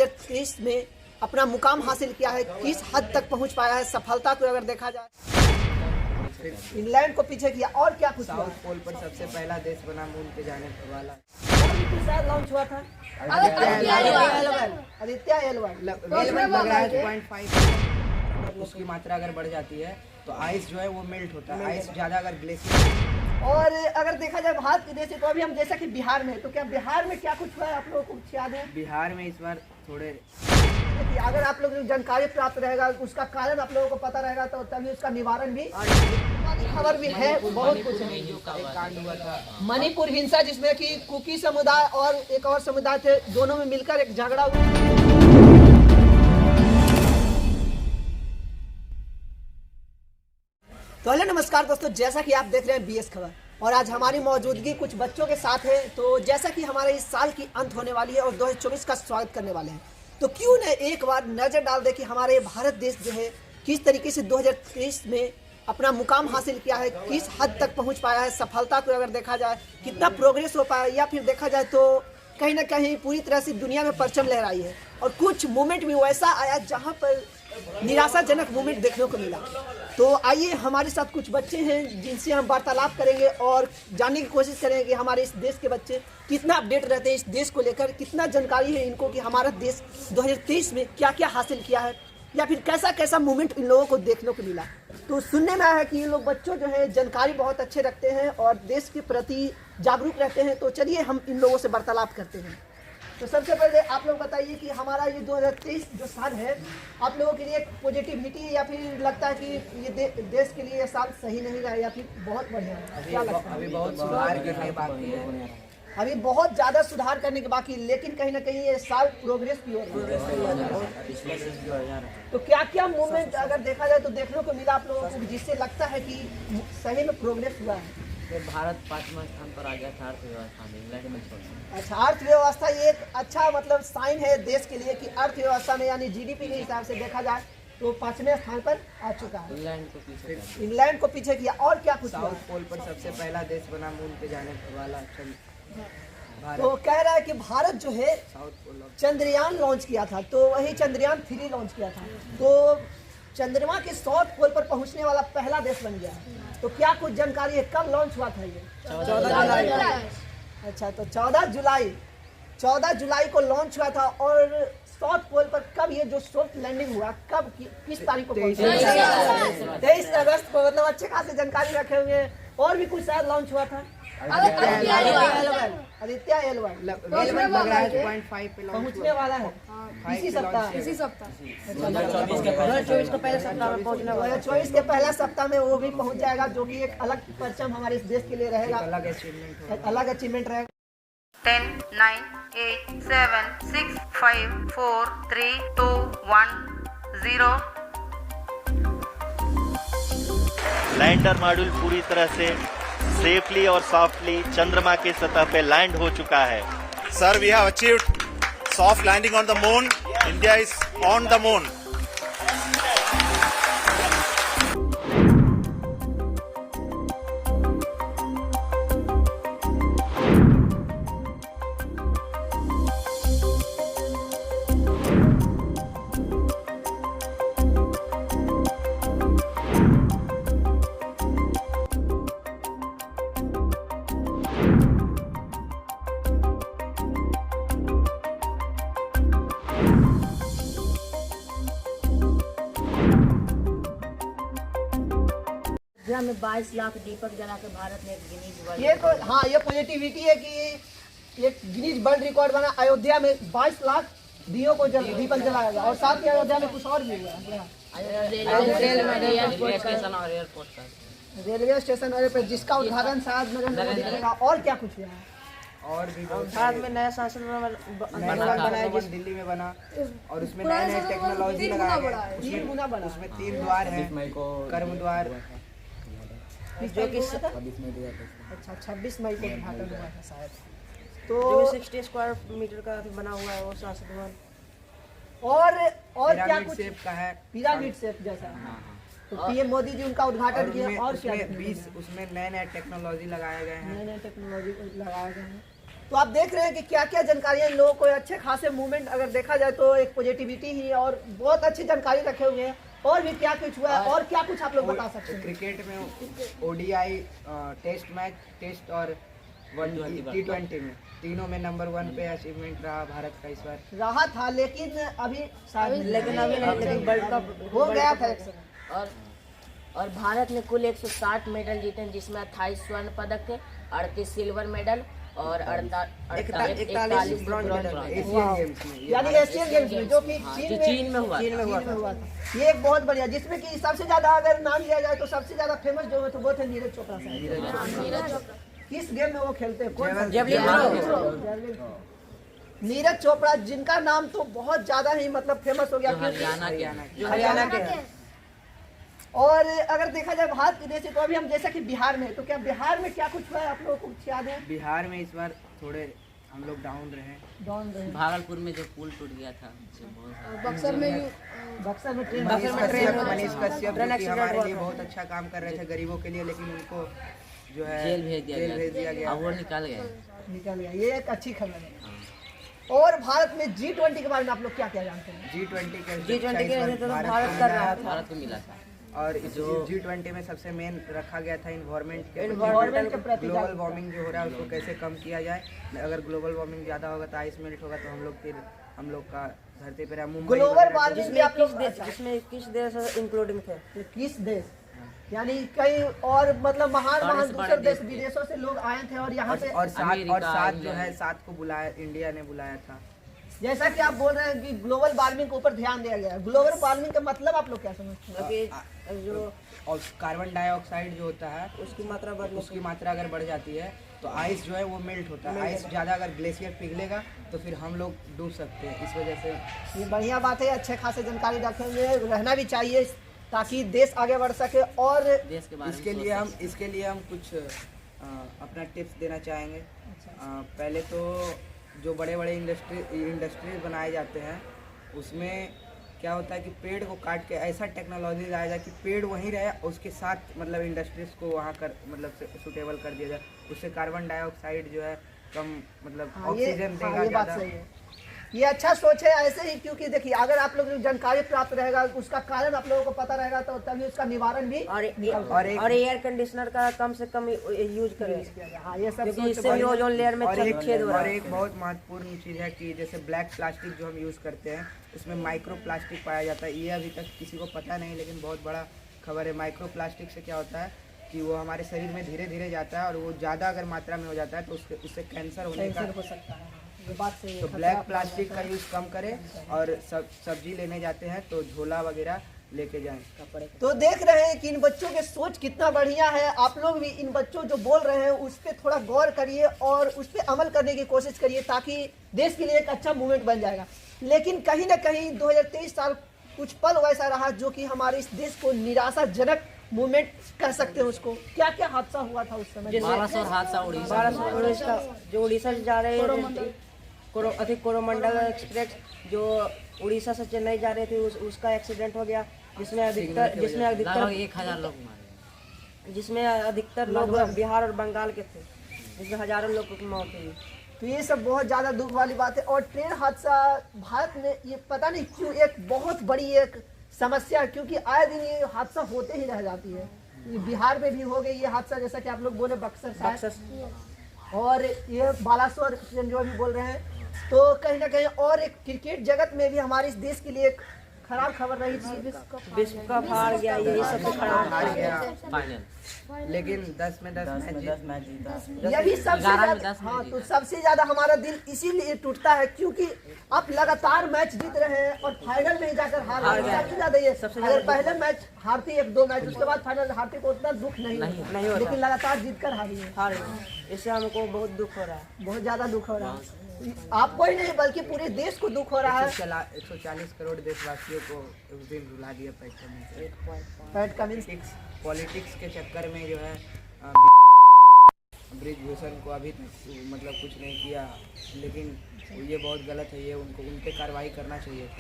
2023 में अपना मुकाम हासिल किया है, किस हद तक पहुंच पाया है, सफलता को अगर देखा जाए इंग्लैंड को पीछे किया और क्या कुछ साउथ पोल पर सबसे पहला देश बना मून पे जाने वाला। शायद लॉन्च हुआ था आदित्य L1 0.5 उसकी मात्रा अगर बढ़ जाती है तो आइस जो है वो मेल्ट होता है। आइस ज्यादा अगर ग्लेशियर और अगर देखा जाए भारत के देश तो अभी हम जैसा कि बिहार में, तो क्या बिहार में क्या कुछ हुआ है आप लोगों को कुछ याद है? बिहार में इस बार थोड़े अगर आप लोगों को जानकारी प्राप्त रहेगा, उसका कारण आप लोगों को पता रहेगा, तो तभी उसका निवारण भी खबर भी है, बहुत कुछ है। कांड हुआ था मणिपुर हिंसा, जिसमें कि कुकी समुदाय और एक और समुदाय थे, दोनों में मिलकर एक झगड़ा हुआ। तो हेलो नमस्कार दोस्तों, जैसा कि आप देख रहे हैं BS खबर और आज हमारी मौजूदगी कुछ बच्चों के साथ है। तो जैसा कि हमारे इस साल की अंत होने वाली है और 2024 का स्वागत करने वाले हैं, तो क्यों न एक बार नजर डाल दे कि हमारे भारत देश जो है किस तरीके से 2023 में अपना मुकाम हासिल किया है, किस हद तक पहुंच पाया है, सफलता को अगर देखा जाए कितना प्रोग्रेस हो पाया, या फिर देखा जाए तो कहीं ना कहीं पूरी तरह से दुनिया में परचम लहराई है। और कुछ मोमेंट भी वैसा आया जहां पर निराशाजनक मोमेंट देखने को मिला। तो आइए हमारे साथ कुछ बच्चे हैं जिनसे हम वार्तालाप करेंगे और जानने की कोशिश करेंगे कि हमारे इस देश के बच्चे कितना अपडेट रहते हैं, इस देश को लेकर कितना जानकारी है इनको कि हमारा देश 2023 में क्या क्या हासिल किया है, या फिर कैसा कैसा मोमेंट इन लोगों को देखने को मिला। तो सुनने में आया है कि ये लोग बच्चों जो है जानकारी बहुत अच्छे रखते हैं और देश के प्रति जागरूक रहते हैं। तो चलिए हम इन लोगों से वार्तालाप करते हैं। तो सबसे पहले आप लोग बताइए कि हमारा ये 2023 जो साल है आप लोगों के लिए पॉजिटिविटी या फिर लगता है कि ये देश के लिए ये साल सही नहीं रहा या फिर बहुत बढ़िया है? क्या लगता है? अभी बहुत सुधार करने बाकी है, अभी बहुत ज़्यादा सुधार करने के बाकी, लेकिन कहीं ना कहीं ये साल प्रोग्रेस की ओर है। तो क्या क्या मूवमेंट अगर देखा जाए तो देखने को मिला आप लोगों को जिससे लगता है कि सही में प्रोग्रेस हुआ है? भारत 5वां स्थान पर आ गया था अर्थव्यवस्था में, इंग्लैंड में छोड़। अच्छा, अर्थव्यवस्था ये एक अच्छा मतलब साइन है देश के लिए कि अर्थव्यवस्था में यानी GDP के हिसाब से देखा जाए तो 5वें स्थान पर आ चुका है। इंग्लैंड को पीछे किया और क्या कुछ? साउथ पोल पर सबसे पहला देश बना मून पे जाने वाला तो कह रहा है कि भारत जो है चंद्रयान लॉन्च किया था, तो वही चंद्रयान 3 लॉन्च किया था, तो चंद्रमा के साउथ पोल पर पहुंचने वाला पहला देश बन गया। तो क्या कुछ जानकारी है, कब लॉन्च हुआ था ये? 14 जुलाई। अच्छा, तो 14 जुलाई को लॉन्च हुआ था। और साउथ पोल पर कब ये जो सॉफ्ट लैंडिंग हुआ, कब किस तारीख को? 23 अगस्त को। मतलब अच्छे खासे जानकारी रखे हुए। और भी कुछ शायद लॉन्च हुआ था आदित्य L1 0.5 पे पहुंचने वाला है इसी सप्ताह। 2024 के पहले सप्ताह में पहुंचने वाला है। 2024 के पहला सप्ताह में वो भी पहुंच जाएगा, जो कि एक अलग परचम हमारे इस देश के लिए रहेगा, अलग अचीवमेंट रहेगा। 10, 9, 8, 7, 6, 5, 4, 3, 2, 1, 0। लैंडर मॉड्यूल पूरी तरह से सेफली और सॉफ्टली चंद्रमा की सतह पे लैंड हो चुका है। Sir, we have achieved soft landing on the moon. India is on the moon. में 22 लाख दीपक जला के भारत ने गिनीज वर्ल्ड, ये तो हाँ, ये पॉजिटिविटी है कि एक गिनीज वर्ल्ड रिकॉर्ड बना। अयोध्या में 22 लाख दियों को दीपक जलाया गया और साथ ही अयोध्या में कुछ और भी हुआ, रेलवे स्टेशन वाले पे, जिसका उद्घाटन शायद नरेंद्र मोदी करेगा। और क्या कुछ हुआ है? और भी भारत में नया संसद बनाया दिल्ली में बना और उसमें नए टेक्नोलॉजी लगाया, 3 गुना बना। उसमें 3 द्वार है, कर्म द्वार, जो कि अच्छा 26 मई को उद्घाटन हुआ था शायद। तो 60 स्क्वायर मीटर का बना हुआ है वो संसद भवन। और क्या कुछ शेप का है, पिरामिड शेप जैसा। तो PM मोदी जी उनका उद्घाटन किया। और क्या उसमें नए टेक्नोलॉजी लगाए गए हैं, नए टेक्नोलॉजी लगाए गए हैं। तो आप देख रहे हैं कि क्या क्या जानकारियां इन लोगों को अच्छे खासे मूवमेंट अगर देखा जाए तो एक पॉजिटिविटी ही और बहुत अच्छी जानकारी रखे हुए हैं। और भी क्या कुछ हुआ है और क्या कुछ आप लोग बता सकते हैं? क्रिकेट में ओडीआई, टेस्ट मैच, टेस्ट और T20 में तीनों में नंबर 1 पे अचीवमेंट रहा भारत का इस बार। रहा था लेकिन अभी शायद लेकिन अभी नहीं, लेकिन वर्ल्ड कप हो गया था। और भारत ने कुल 160 मेडल जीते हैं, जिसमें 28 स्वर्ण पदक थे, 38 सिल्वर मेडल और 41 bronze medal bronze. Asian games में। यानी एशियन गेम्स में जो कि चीन में हुआ था। ये एक बहुत बढ़िया, जिसमें कि सबसे ज्यादा अगर नाम लिया जाए तो सबसे ज्यादा फेमस जो है तो वो थे नीरज चोपड़ा साहब। किस गेम में वो खेलते हैं? कौन सा? जेवलिन। नीरज चोपड़ा, जिनका नाम तो बहुत ज्यादा ही मतलब फेमस हो गया हरियाणा के। और अगर देखा जाए भारत विदेश तो अभी हम जैसा कि बिहार में, तो क्या बिहार में क्या कुछ हुआ है आप लोगों को कुछ याद है? बिहार में इस बार थोड़े हम लोग डाउन रहे। भागलपुर में जो पुल टूट गया था उससे बहुत सारा- बक्सर में ट्रेन मनीष कश्यप जो कि हमारे लिए बहुत अच्छा काम कर रहे थे गरीबों के लिए, लेकिन उनको जो है जेल भेज दिया गया। अब वो निकाल गए। निकल गया। ये एक अच्छी खबर है। और भारत में G20 के बारे में आप लोग क्या क्या जानते हैं? G20 के भारत को मिला था। और इस G20 में सबसे मेन रखा गया था इन्वायरमेंट के प्रति ग्लोबल वार्मिंग जो हो रहा है उसको कैसे कम किया जाए। अगर ग्लोबल वार्मिंग ज़्यादा होगा तो आइस मेल्ट होगा, तो हम लोग का धरती पर मुंबई ग्लोबल वार्मिंग में आप लोग जिसमें 21 देश इंक्लूडिंग थे। 21 देश, यानी कई और मतलब महान दूसरे देश विदेशों से लोग आए थे और यहाँ पे और सात जो है 7 को बुलाया, इंडिया ने बुलाया था। जैसा कि आप बोल रहे हैं कि ग्लोबल वार्मिंग के ऊपर ध्यान दिया गया है। ग्लोबल वार्मिंग का मतलब आप लोग क्या समझते हैं? जो और कार्बन डाइऑक्साइड जो होता है उसकी मात्रा अगर बढ़ जाती है तो आइस जो है वो मेल्ट होता है। आइस ज़्यादा अगर ग्लेशियर पिघलेगा तो फिर हम लोग डूब सकते हैं। इस वजह से ये बढ़िया बात है, अच्छे खासे जानकारी रखेंगे, रहना भी चाहिए ताकि देश आगे बढ़ सके। और देश के बारे में इसके लिए हम कुछ अपना टिप्स देना चाहेंगे। पहले तो जो बड़े बड़े इंडस्ट्रीज बनाए जाते हैं उसमें क्या होता है कि पेड़ को काट के ऐसा टेक्नोलॉजी लाया जाए कि पेड़ वहीं रहे, उसके साथ मतलब इंडस्ट्रीज को वहाँ कर मतलब सुटेबल कर दिया जाए। उससे कार्बन डाइऑक्साइड जो है कम मतलब ऑक्सीजन देगा ज़्यादा। ये अच्छा सोच है ऐसे ही, क्योंकि देखिए अगर आप लोग जानकारी प्राप्त रहेगा, उसका कारण आप लोगों को पता रहेगा तो तभी उसका निवारण भी और एयर कंडीशनर का कम से कम यूज करें। हाँ, ये सब क्योंकि इससे भी ओजोन लेयर में छेद हो रहा और है। एक बहुत महत्वपूर्ण चीज़ है कि जैसे ब्लैक प्लास्टिक जो हम यूज़ करते हैं उसमें माइक्रो प्लास्टिक पाया जाता है। ये अभी तक किसी को पता नहीं, लेकिन बहुत बड़ा खबर है। माइक्रो प्लास्टिक से क्या होता है कि वो हमारे शरीर में धीरे धीरे जाता है और वो ज़्यादा अगर मात्रा में हो जाता है तो उससे कैंसर होने का हो सकता है। ये बात सही है। तो ब्लैक प्लास्टिक का यूज़ कम करें और सब्जी लेने जाते हैं तो झोला वगैरह लेके जाएं। तो देख रहे हैं कि इन बच्चों के सोच कितना बढ़िया है। आप लोग भी इन बच्चों जो बोल रहे हैं उस पर थोड़ा गौर करिए और उस पर अमल करने की कोशिश करिए, ताकि देश के लिए एक अच्छा मूवमेंट बन जाएगा। लेकिन कहीं ना कहीं 2023 साल कुछ पल वैसा रहा जो कि हमारे इस देश को निराशाजनक मूवमेंट कह सकते हैं। उसको क्या क्या हादसा हुआ था उस समय? बालासोर हादसा उड़ीसा जो उड़ीसा से जा रहे हैं कोरोमंडल एक्सप्रेस जो उड़ीसा से चेन्नई जा रहे थे उसका एक्सीडेंट हो गया, जिसमें अधिकतर 1000 लोग बिहार और बंगाल के थे, जिसमें हजारों लोगों की मौत हुई। तो ये सब बहुत ज़्यादा दुख वाली बात है। और ट्रेन हादसा भारत में ये पता नहीं क्यों एक बहुत बड़ी एक समस्या है, क्योंकि आए दिन ये हादसा होते ही रह जाती है। ये बिहार में भी हो गई ये हादसा, जैसा कि आप लोग बोले बक्सर और ये बालासोर जो अभी बोल रहे हैं। तो कहीं ना कहीं और एक क्रिकेट जगत में भी हमारे इस देश के लिए एक खराब खबर रही थी। विश्व कप हार गया, यही सबसे खराब हार गया फाइनल, लेकिन 10 में 10 मैच जीता। ये भी सबसे ज्यादा, हाँ, तो सबसे ज्यादा हमारा दिल इसीलिए टूटता है क्योंकि आप लगातार मैच जीत रहे हैं और फाइनल में जाकर हार रहे हैं। सबसे ज्यादा ये अगर पहले मैच हारती 1-2 मैच, उसके बाद फाइनल हारती तो उतना दुख नहीं होता, लेकिन लगातार जीतकर हारी है। इससे हमको बहुत दुख हो रहा है, बहुत ज्यादा दुख हो रहा है। आपको ही नहीं बल्कि पूरे देश को दुख हो रहा है। 140 करोड़ देशवासियों को उस दिन रुला दिया पैट कमिंस पॉलिटिक्स के चक्कर में जो है ब्रिजभूषण को अभी तक मतलब कुछ नहीं किया, लेकिन ये बहुत गलत है। ये उन पे कार्रवाई करना चाहिए था।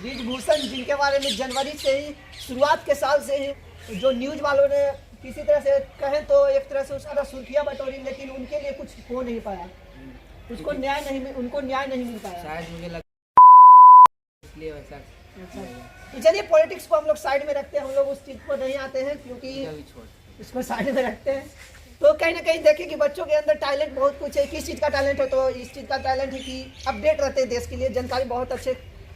ब्रिजभूषण जिनके बारे में जनवरी से ही शुरुआत के साल से ही जो न्यूज वालों ने किसी तरह से कहें तो एक तरह से उसका सुर्खियां बटोरी, लेकिन उनके लिए कुछ हो नहीं पाया। उसको उनको न्याय नहीं मिल पाया। शायद मुझे लग इसलिए वैसा तो चलिए पॉलिटिक्स को हम लोग साइड में रखते हैं, हम लोग उस चीज को नहीं आते हैं क्योंकि अभी छोड़ इसको साइड में रखते हैं। तो कहीं ना कहीं देखिए कि बच्चों के अंदर टैलेंट बहुत कुछ है। किस चीज़ का टैलेंट है तो इस चीज़ का टैलेंट है कि अपडेट रहते हैं देश के लिए, जानकारी बहुत अच्छे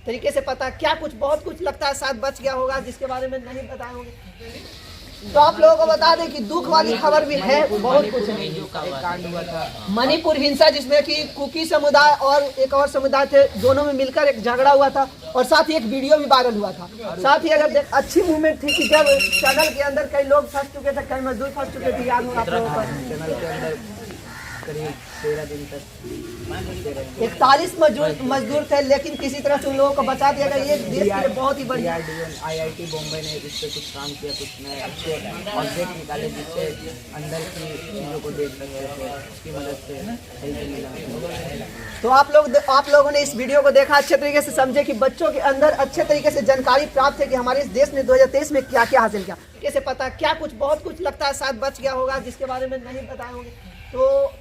तरीके से पता, क्या कुछ बहुत कुछ लगता है शायद बच गया होगा जिसके बारे में नहीं बताए होंगे। तो आप लोगों को बता दें कि दुख वाली खबर भी है, बहुत कुछ है। एक कांड हुआ था मणिपुर हिंसा जिसमें कि कुकी समुदाय और एक और समुदाय थे, दोनों में मिलकर एक झगड़ा हुआ था और साथ ही एक वीडियो भी वायरल हुआ था। साथ ही अगर अच्छी मूवमेंट थी कि जब टनल के अंदर कई लोग फंस चुके थे, कई मजदूर फंस चुके थे, याद होगा आप लोगों को। टनल के अंदर करीब 13 दिन तक 41 मजदूर थे, लेकिन किसी तरह से उन लोगों को बचा दिया गया। ये देश के लिए बहुत ही बढ़िया। IIT बॉम्बे ने इस पे कुछ काम किया, कुछ नए अच्छे ऑब्जेक्ट निकाले जिससे अंदर की चीज़ों को देख सकते थे, उसकी मदद से हेल्प मिला। तो आप लोगों ने इस वीडियो को देखा, अच्छे तरीके से समझे कि बच्चों के अंदर अच्छे तरीके से जानकारी प्राप्त है कि हमारे इस देश ने 2023 में क्या क्या हासिल किया, कैसे पता, क्या कुछ बहुत कुछ लगता है शायद बच गया होगा जिसके बारे में नहीं बताए होंगे। तो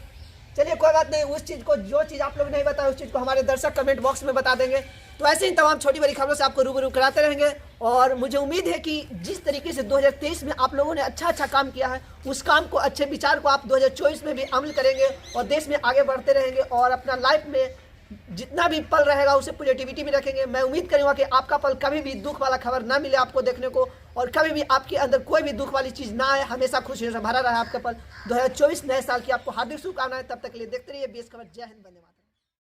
चलिए कोई बात नहीं, उस चीज़ को जो चीज़ आप लोग नहीं बताए उस चीज़ को हमारे दर्शक कमेंट बॉक्स में बता देंगे। तो ऐसे ही तमाम छोटी बड़ी खबरों से आपको रूबरू कराते रहेंगे और मुझे उम्मीद है कि जिस तरीके से 2023 में आप लोगों ने अच्छा काम किया है, उस काम को, अच्छे विचार को आप 2024 में भी अमल करेंगे और देश में आगे बढ़ते रहेंगे और अपना लाइफ में जितना भी पल रहेगा उसे पॉजिटिविटी भी रखेंगे। मैं उम्मीद करूँगा कि आपका पल कभी भी दुख वाला खबर ना मिले आपको देखने को और कभी भी आपके अंदर कोई भी दुख वाली चीज़ ना आए, हमेशा खुशियों से भरा रहे आपका पल। 2024 नए साल की आपको हार्दिक शुभकामनाएं। तब तक के लिए देखते रहिए BS खबर। जय हिंद, धन्यवाद।